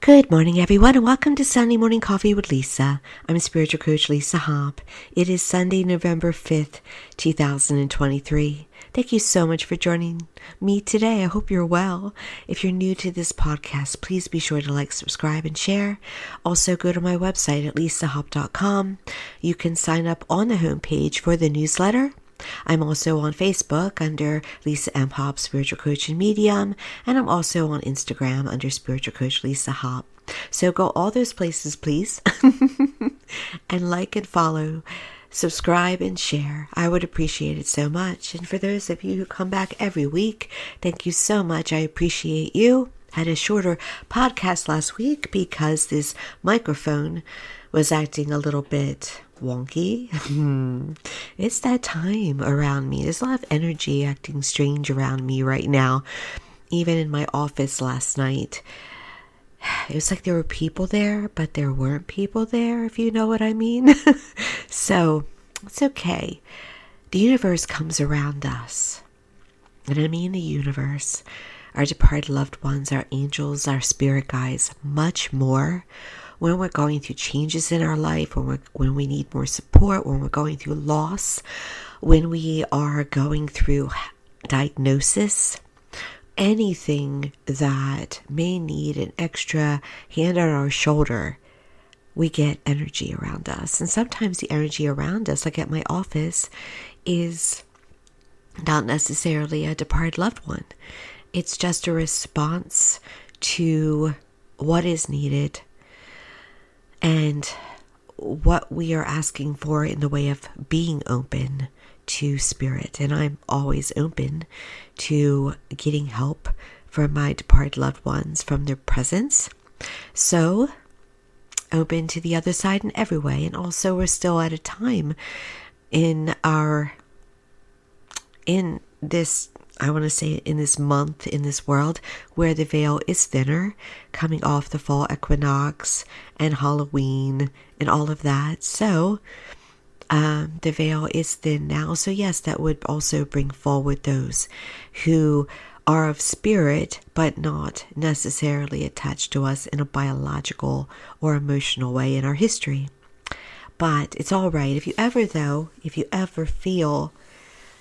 Good morning, everyone, and welcome to Sunday Morning Coffee with Lisa. I'm spiritual coach Lisa Hopp. It is Sunday, November 5th, 2023. Thank you so much for joining me today. I hope you're well. If you're new to this podcast, please be sure to like, subscribe, and share. Also, go to my website at lisahopp.com. You can sign up on the homepage for the newsletter. I'm also on Facebook under Lisa M. Hopp, Spiritual Coach and Medium, and I'm also on Instagram under Spiritual Coach Lisa Hopp. So go all those places, please, and like and follow, subscribe and share. I would appreciate it so much. And for those of you who come back every week, thank you so much. I appreciate you. Had a shorter podcast last week because this microphone was acting a little bit wonky. It's that time around me. There's a lot of energy acting strange around me right now. Even in my office last night, it was like there were people there, but there weren't people there, if you know what I mean. So it's okay. The universe comes around us. And I mean the universe, our departed loved ones, our angels, our spirit guides, much more. When we're going through changes in our life, when we need more support, when we're going through loss, when we are going through diagnosis, anything that may need an extra hand on our shoulder, we get energy around us. And sometimes the energy around us, like at my office, is not necessarily a departed loved one. It's just a response to what is needed and what we are asking for in the way of being open to spirit. And I'm always open to getting help from my departed loved ones, from their presence. So open to the other side in every way. And also we're still at a time in this, I want to say in this month, in this world, where the veil is thinner, coming off the fall equinox and Halloween and all of that. So the veil is thin now. So yes, that would also bring forward those who are of spirit, but not necessarily attached to us in a biological or emotional way in our history. But it's all right. If you ever feel,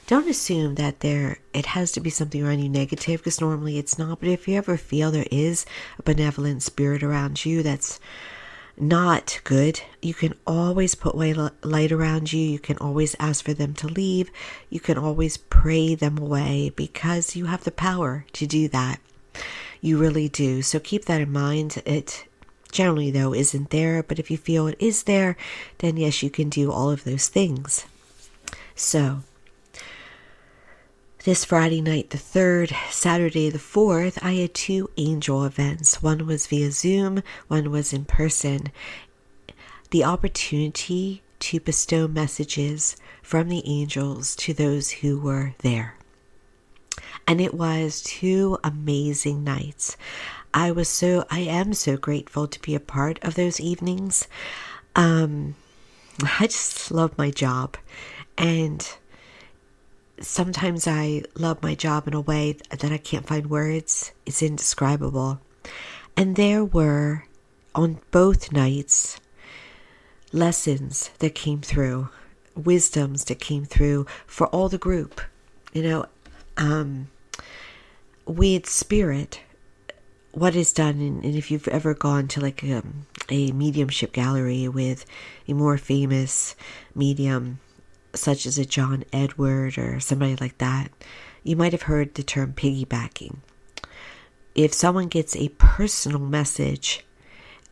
don't assume that it has to be something around you negative, because normally it's not. But if you ever feel there is a benevolent spirit around you that's not good, you can always put light around you. You can always ask for them to leave. You can always pray them away, because you have the power to do that. You really do. So keep that in mind. It generally, though, isn't there. But if you feel it is there, then yes, you can do all of those things. So this Friday night, the 3rd, Saturday, the 4th, I had 2 angel events. One was via Zoom, one was in person. The opportunity to bestow messages from the angels to those who were there. And it was 2 amazing nights. I am so grateful to be a part of those evenings. I just love my job. And sometimes I love my job in a way that I can't find words. It's indescribable. And there were, on both nights, lessons that came through, wisdoms that came through for all the group. With spirit, what is done, and if you've ever gone to like a mediumship gallery with a more famous medium, such as a John Edward or somebody like that, you might have heard the term piggybacking. If someone gets a personal message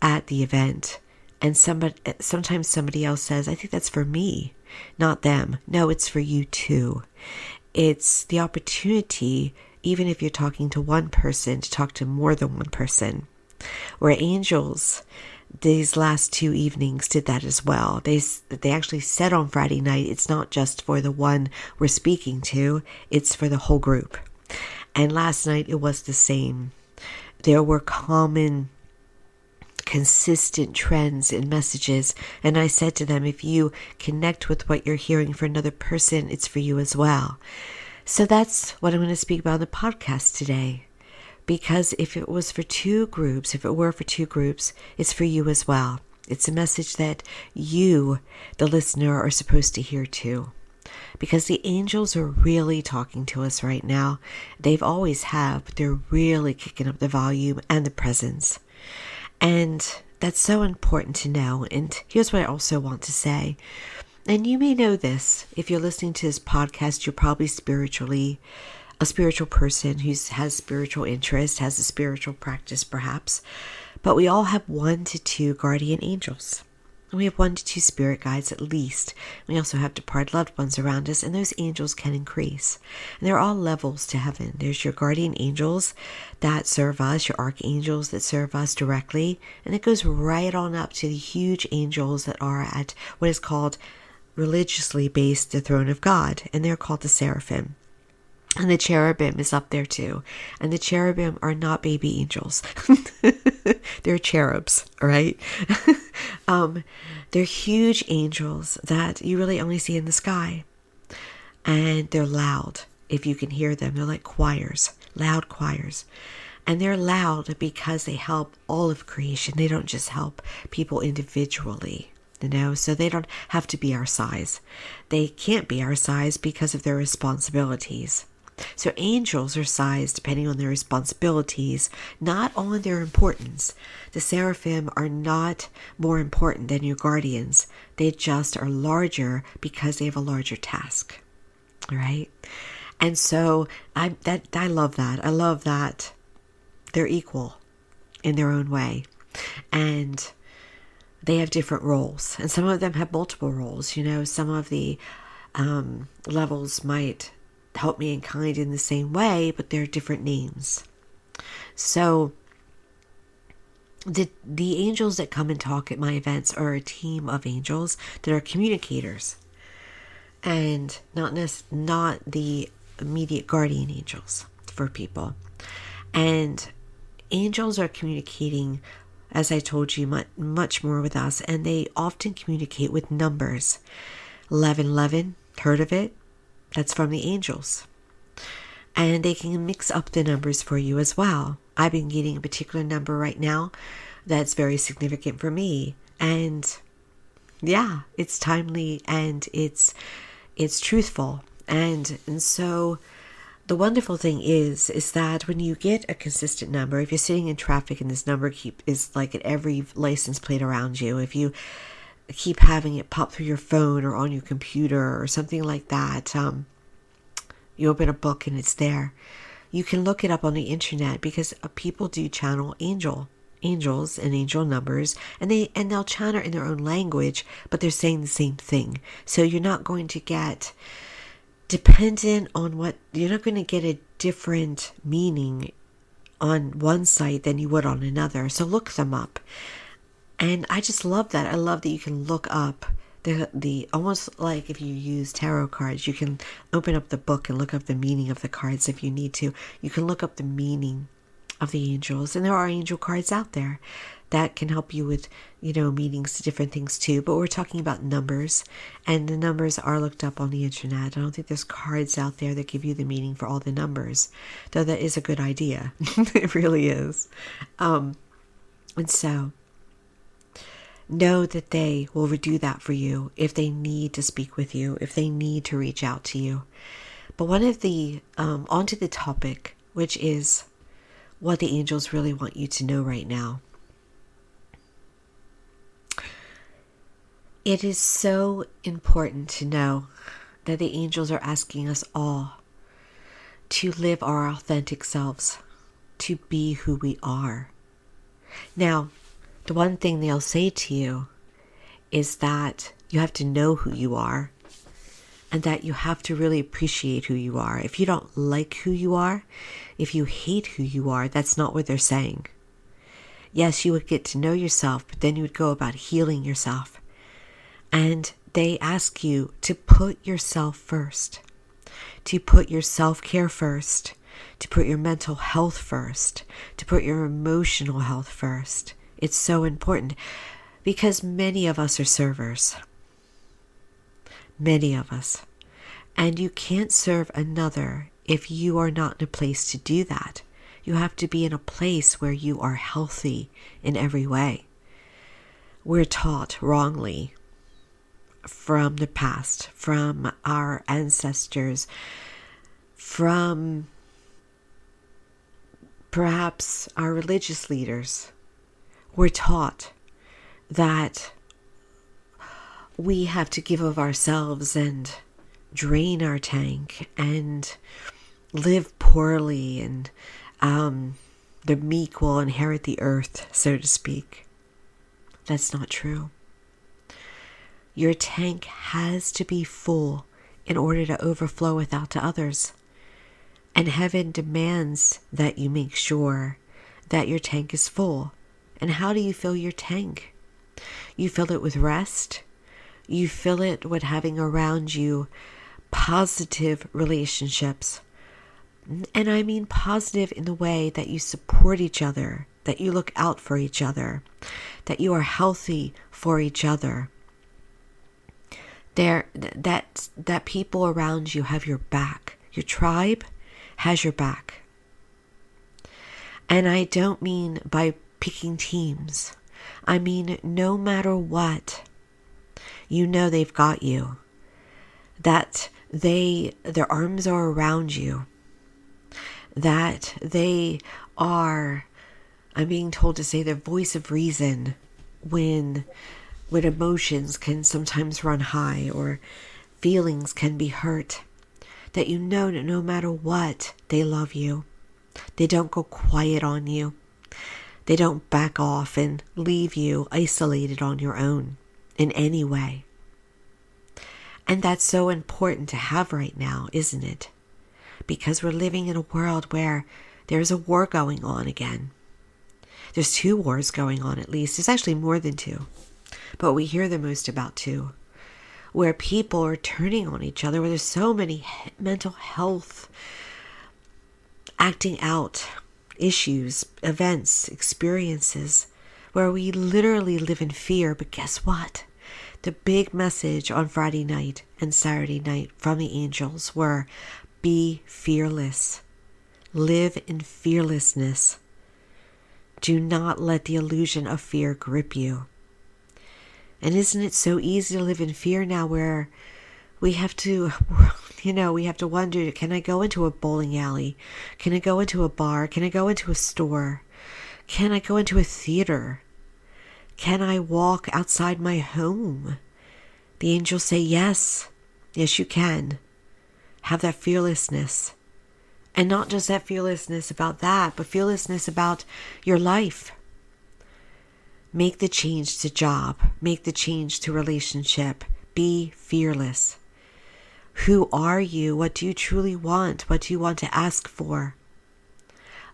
at the event and sometimes somebody else says, I think that's for me, not them. No, it's for you too. It's the opportunity, even if you're talking to one person, to talk to more than one person. Where angels, these last 2 evenings, did that as well. They actually said on Friday night, it's not just for the one we're speaking to, it's for the whole group. And last night it was the same. There were common, consistent trends and messages. And I said to them, if you connect with what you're hearing for another person, it's for you as well. So that's what I'm going to speak about in the podcast today. Because if it were for two groups, it's for you as well. It's a message that you, the listener, are supposed to hear too. Because the angels are really talking to us right now. They've always have, but they're really kicking up the volume and the presence. And that's so important to know. And here's what I also want to say. And you may know this. If you're listening to this podcast, you're probably a spiritual person who has spiritual interest, has a spiritual practice perhaps. But we all have 1 to 2 guardian angels. And we have 1 to 2 spirit guides at least. We also have departed loved ones around us, and those angels can increase. And there are all levels to heaven. There's your guardian angels that serve us, your archangels that serve us directly, and it goes right on up to the huge angels that are at what is called religiously based the throne of God, and they're called the seraphim. And the cherubim is up there too. And the cherubim are not baby angels. They're cherubs, all right? They're huge angels that you really only see in the sky. And they're loud, if you can hear them. They're like choirs, loud choirs. And they're loud because they help all of creation. They don't just help people individually. So they don't have to be our size. They can't be our size because of their responsibilities. So angels are sized depending on their responsibilities, not on their importance. The seraphim are not more important than your guardians. They just are larger because they have a larger task. All right? And so I love that. I love that they're equal in their own way. And they have different roles, and some of them have multiple roles. Some of the levels might help me in kind in the same way, but they're different names. So the angels that come and talk at my events are a team of angels that are communicators, and not the immediate guardian angels for people. And angels are communicating, as I told you, much more with us, and they often communicate with numbers. 1111, heard of it? That's from the angels. And they can mix up the numbers for you as well. I've been getting a particular number right now that's very significant for me. And yeah, it's timely and it's truthful. And so the wonderful thing is that when you get a consistent number, if you're sitting in traffic and this number is like at every license plate around you, if you keep having it pop through your phone or on your computer or something like that, you open a book and it's there. You can look it up on the internet because people do channel angels and angel numbers, and they'll channel in their own language, but they're saying the same thing. So you're not going to get dependent on you're not going to get a different meaning on one site than you would on another. So look them up. And I just love that. I love that you can look up the almost like if you use tarot cards, you can open up the book and look up the meaning of the cards if you need to. You can look up the meaning of the angels, and there are angel cards out there that can help you with, meanings to different things too. But we're talking about numbers, and the numbers are looked up on the internet. I don't think there's cards out there that give you the meaning for all the numbers, though that is a good idea. It really is. And so know that they will do that for you if they need to speak with you, if they need to reach out to you. But one of the, onto the topic, which is what the angels really want you to know right now. It is so important to know that the angels are asking us all to live our authentic selves, to be who we are. Now, the one thing they'll say to you is that you have to know who you are, and that you have to really appreciate who you are. If you don't like who you are, if you hate who you are, that's not what they're saying. Yes, you would get to know yourself, but then you would go about healing yourself. And they ask you to put yourself first, to put your self-care first, to put your mental health first, to put your emotional health first. It's so important because many of us are servers. Many of us. And you can't serve another if you are not in a place to do that. You have to be in a place where you are healthy in every way. We're taught wrongly from the past, from our ancestors, from perhaps our religious leaders. We're taught that we have to give of ourselves and drain our tank and live poorly, and the meek will inherit the earth, so to speak. That's not true. Your tank has to be full in order to overflow without to others. And heaven demands that you make sure that your tank is full. And how do you fill your tank? You fill it with rest. You fill it with having around you positive relationships. And I mean positive in the way that you support each other, that you look out for each other, that you are healthy for each other. That people around you have your back. Your tribe has your back. And I don't mean by picking teams. I mean, no matter what, you know they've got you. That their arms are around you. That they are, I'm being told to say, the voice of reason when emotions can sometimes run high or feelings can be hurt. That you know that no matter what, they love you. They don't go quiet on you. They don't back off and leave you isolated on your own in any way. And that's so important to have right now, isn't it? Because we're living in a world where there's a war going on again. There's 2 wars going on at least. There's actually more than 2. But we hear the most about 2. Where people are turning on each other, where there's so many mental health acting out issues, events, experiences, where we literally live in fear. But guess what? The big message on Friday night and Saturday night from the angels were, be fearless. Live in fearlessness. Do not let the illusion of fear grip you. And isn't it so easy to live in fear now, where we have to, we have to wonder, can I go into a bowling alley? Can I go into a bar? Can I go into a store? Can I go into a theater? Can I walk outside my home? The angels say yes. Yes, you can. Have that fearlessness. And not just that fearlessness about that, but fearlessness about your life. Make the change to job. Make the change to relationship. Be fearless. Who are you? What do you truly want? What do you want to ask for?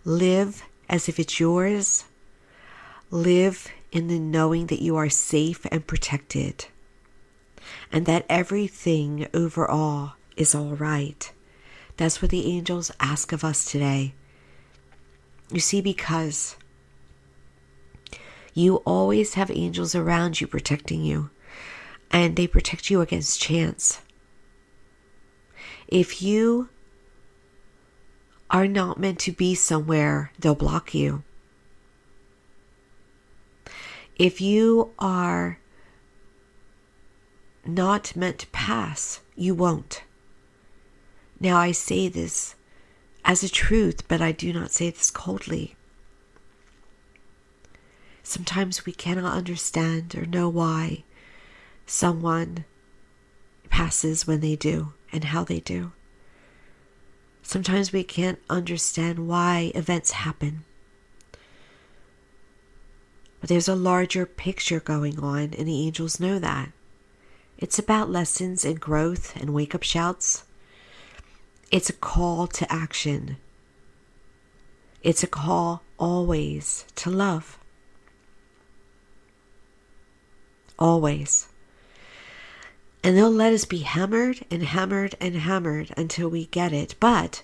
Live as if it's yours. Live in the knowing that you are safe and protected. And that everything overall is all right. That's what the angels ask of us today. You see, because you always have angels around you protecting you, and they protect you against chance. If you are not meant to be somewhere, they'll block you. If you are not meant to pass, you won't. Now, I say this as a truth, but I do not say this coldly. Sometimes we cannot understand or know why someone passes when they do and how they do. Sometimes we can't understand why events happen. But there's a larger picture going on, and the angels know that. It's about lessons and growth and wake-up shouts. It's a call to action. It's a call always to love. Always. And they'll let us be hammered and hammered and hammered until we get it. But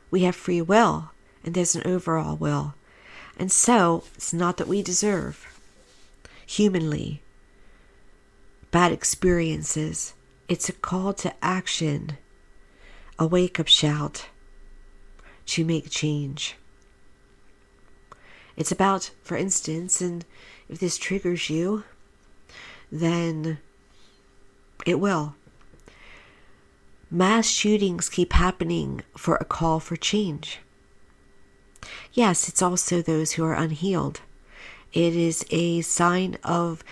we have free will, and there's an overall will. And so, it's not that we deserve, humanly, bad experiences. It's a call to action, a wake-up shout to make change. It's about, for instance, and if this triggers you, then it will. Mass shootings keep happening for a call for change. Yes, it's also those who are unhealed. It is a sign of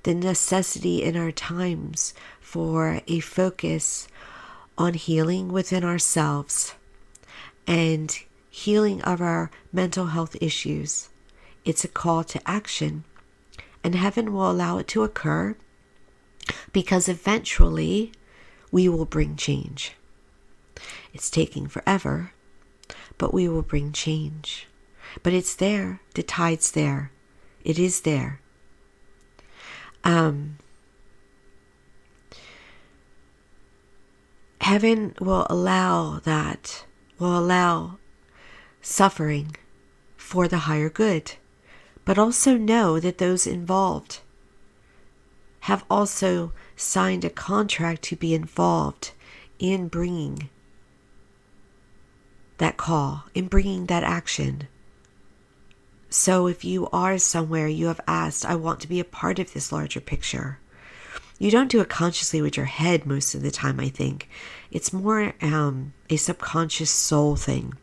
the necessity in our times for a focus on healing within ourselves and healing of our mental health issues. It's a call to action, and heaven will allow it to occur because eventually we will bring change. It's taking forever, but we will bring change. But it's there. The tide's there. It is there. Heaven will allow that, will allow suffering for the higher good, but also know that those involved have also signed a contract to be involved in bringing that call, in bringing that action. So if you are somewhere you have asked, I want to be a part of this larger picture, you don't do it consciously with your head most of the time, I think. It's more a subconscious soul thing.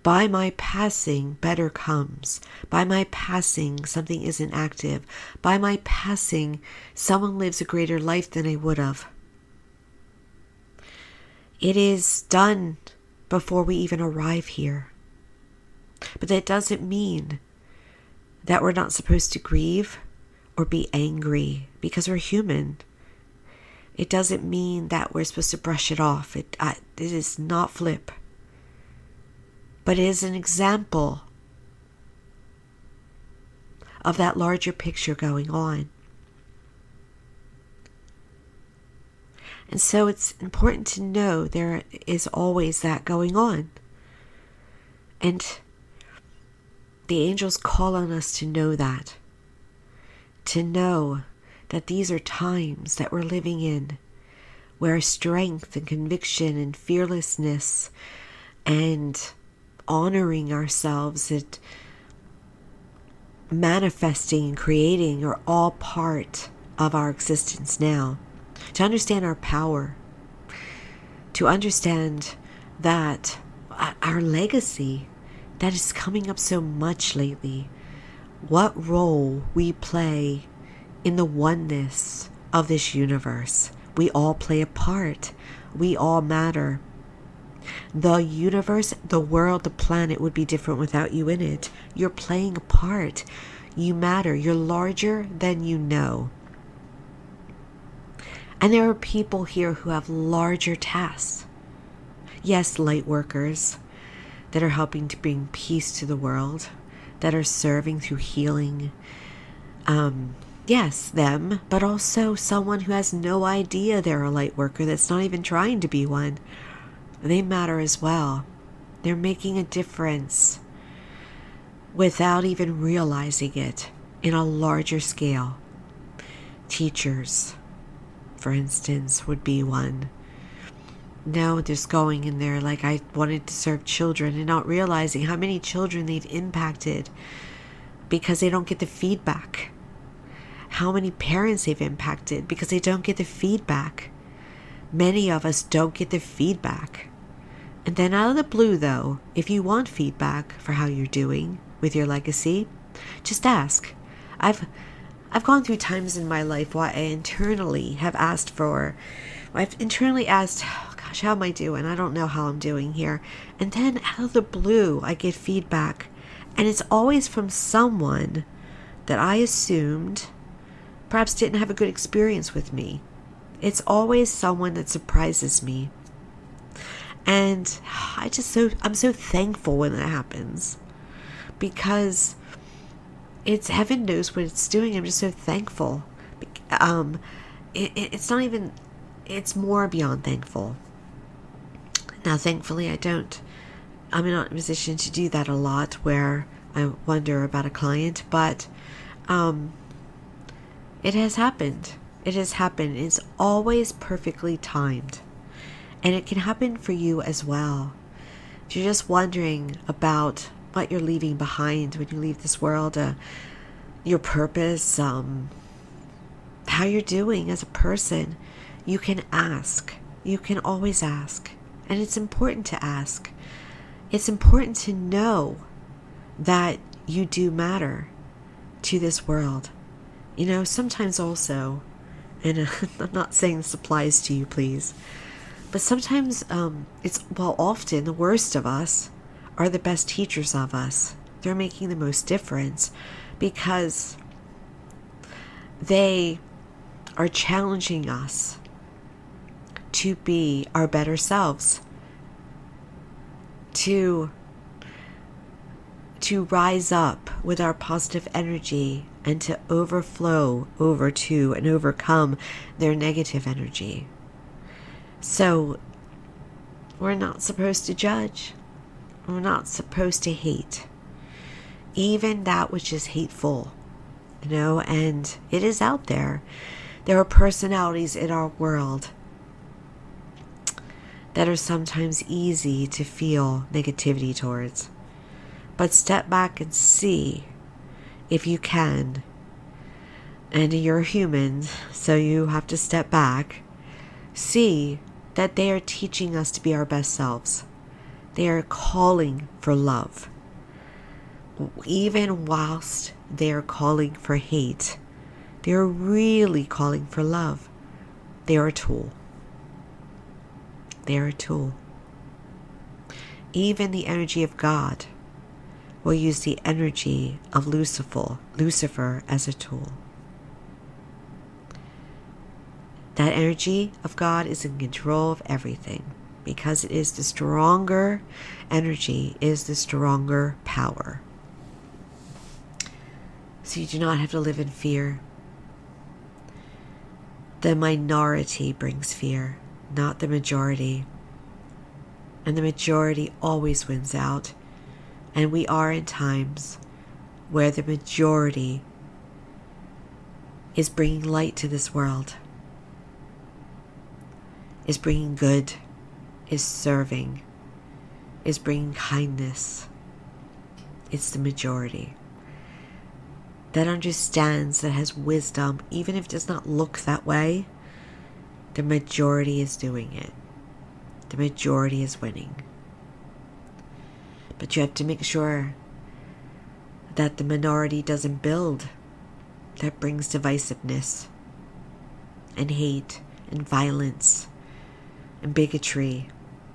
By my passing, better comes. By my passing, something isn't active. By my passing, someone lives a greater life than I would have. It is done before we even arrive here. But that doesn't mean that we're not supposed to grieve or be angry because we're human. It doesn't mean that we're supposed to brush it off. It is not flip. But it is an example of that larger picture going on. And so it's important to know there is always that going on. And the angels call on us to know that. To know that these are times that we're living in where strength and conviction and fearlessness and honoring ourselves and manifesting and creating are all part of our existence now. To understand our power, to understand that our legacy that is coming up so much lately, what role we play in the oneness of this universe. We all play a part. We all matter. The universe, the world, the planet would be different without you in it. You're playing a part. You matter. You're larger than you know. And there are people here who have larger tasks. Yes, light workers that are helping to bring peace to the world, that are serving through healing. Yes, them, but also someone who has no idea they're a light worker, that's not even trying to be one. They matter as well. They're making a difference without even realizing it in a larger scale. Teachers, for instance, would be one. No, just going in there like I wanted to serve children and not realizing how many children they've impacted because they don't get the feedback. How many parents they've impacted because they don't get the feedback. Many of us don't get the feedback. And then out of the blue, though, if you want feedback for how you're doing with your legacy, just ask. I've gone through times in my life where I internally have asked I've internally asked, oh gosh, how am I doing? I don't know how I'm doing here. And then out of the blue, I get feedback. And it's always from someone that I assumed perhaps didn't have a good experience with me. It's always someone that surprises me. And I'm so thankful when that happens. Because it's heaven knows what it's doing. I'm just so thankful. It's not even, it's more beyond thankful. Now, thankfully, I'm not in a position to do that a lot where I wonder about a client, but it has happened. It has happened. It's always perfectly timed. And it can happen for you as well. If you're just wondering about what you're leaving behind when you leave this world, your purpose, how you're doing as a person. You can ask. You can always ask. And it's important to ask. It's important to know that you do matter to this world. Sometimes also, and I'm not saying this applies to you, please, but sometimes often the worst of us are the best teachers of us. They're making the most difference because they are challenging us to be our better selves, to rise up with our positive energy and to overflow over to and overcome their negative energy. So we're not supposed to judge. We're not supposed to hate. Even that which is hateful, and it is out there. There are personalities in our world that are sometimes easy to feel negativity towards. But step back and see if you can. And you're human, so you have to step back. See that they are teaching us to be our best selves. They are calling for love. Even whilst they are calling for hate, they are really calling for love. They are a tool. They are a tool. Even the energy of God will use the energy of Lucifer as a tool. That energy of God is in control of everything because it is the stronger energy, is the stronger power. So you do not have to live in fear. The minority brings fear, not the majority. And the majority always wins out. And we are in times where the majority is bringing light to this world, is bringing good, is serving, is bringing kindness. It's the majority that understands, that has wisdom, even if it does not look that way. The majority is doing it. The majority is winning. But you have to make sure that the minority doesn't build. That brings divisiveness and hate and violence and bigotry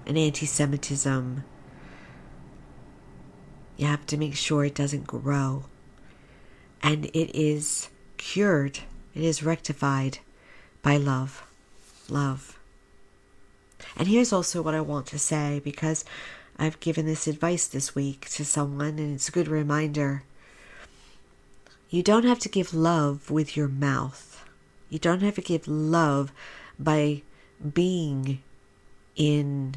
and anti-Semitism. You have to make sure it doesn't grow. And it is cured. It is rectified by love. Love. And here's also what I want to say, because I've given this advice this week to someone, and it's a good reminder. You don't have to give love with your mouth. You don't have to give love by being in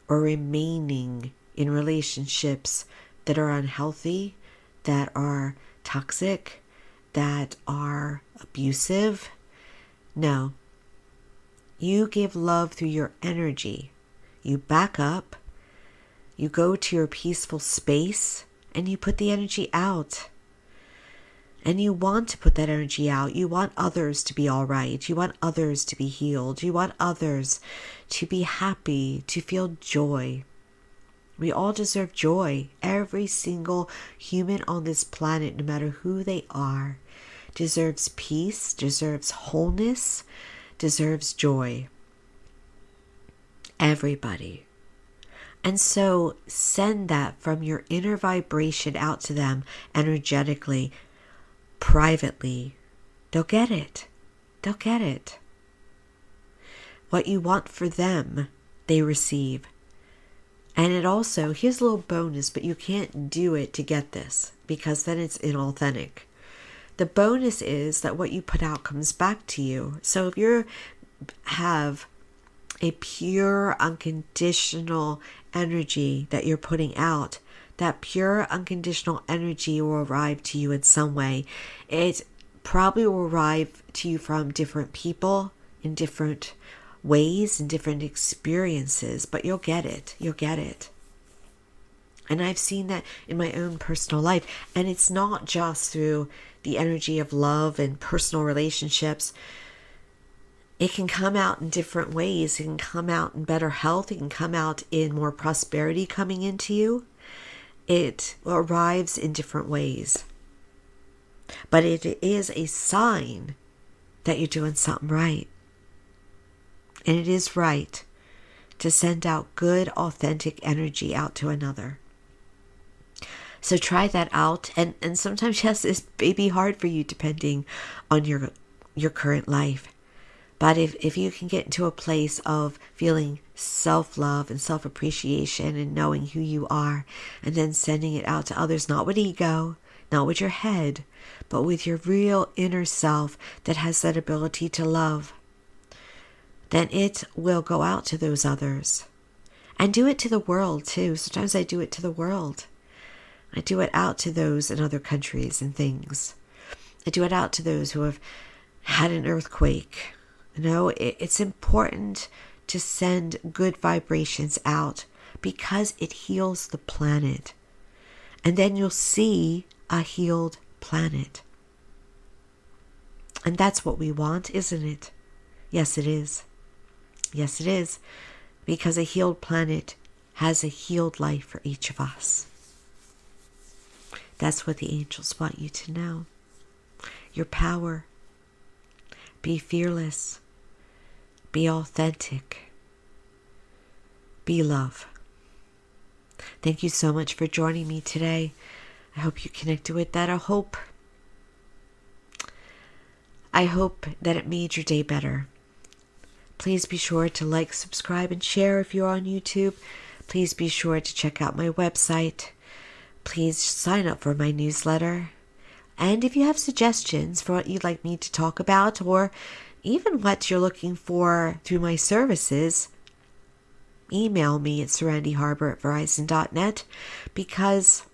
or remaining in relationships that are unhealthy, that are toxic, that are abusive. No. You give love through your energy. You back up. You go to your peaceful space and you put the energy out. And you want to put that energy out. You want others to be all right. You want others to be healed. You want others to be happy, to feel joy. We all deserve joy. Every single human on this planet, no matter who they are, deserves peace, deserves wholeness, deserves joy. Everybody. And so send that from your inner vibration out to them energetically, privately. They'll get it. They'll get it. What you want for them, they receive. And it also, here's a little bonus, but you can't do it to get this because then it's inauthentic. The bonus is that what you put out comes back to you. So if you have a pure, unconditional energy that you're putting out, that pure, unconditional energy will arrive to you in some way. It probably will arrive to you from different people in different ways and different experiences, but you'll get it. You'll get it. And I've seen that in my own personal life. And it's not just through the energy of love and personal relationships. It can come out in different ways. It can come out in better health. It can come out in more prosperity coming into you. It arrives in different ways. But it is a sign that you're doing something right. And it is right to send out good, authentic energy out to another. So try that out. And sometimes, yes, this may be hard for you depending on your current life. But if you can get into a place of feeling self-love and self-appreciation and knowing who you are, and then sending it out to others, not with ego, not with your head, but with your real inner self that has that ability to love, then it will go out to those others. And do it to the world too. Sometimes I do it to the world. I do it out to those in other countries and things. I do it out to those who have had an earthquake. You know, it's important to send good vibrations out because it heals the planet. And then you'll see a healed planet. And that's what we want, isn't it? Yes, it is. Yes, it is. Because a healed planet has a healed life for each of us. That's what the angels want you to know. Your power. Be fearless. Be authentic. Be love. Thank you so much for joining me today. I hope you connected with that. I hope that it made your day better. Please be sure to like, subscribe, and share if you're on YouTube. Please be sure to check out my website. Please sign up for my newsletter. And if you have suggestions for what you'd like me to talk about, or even what you're looking for through my services, email me at serendityharbor@verizon.net, because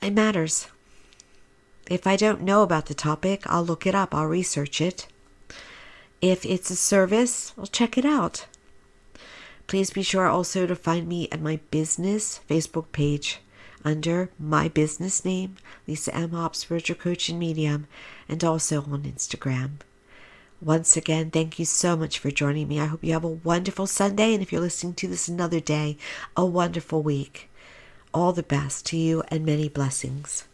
it matters. If I don't know about the topic, I'll look it up. I'll research it. If it's a service, I'll check it out. Please be sure also to find me at my business Facebook page under my business name, Lisa M. Hopp, Spiritual Coach and Medium, and also on Instagram. Once again, thank you so much for joining me. I hope you have a wonderful Sunday, and if you're listening to this another day, a wonderful week. All the best to you and many blessings.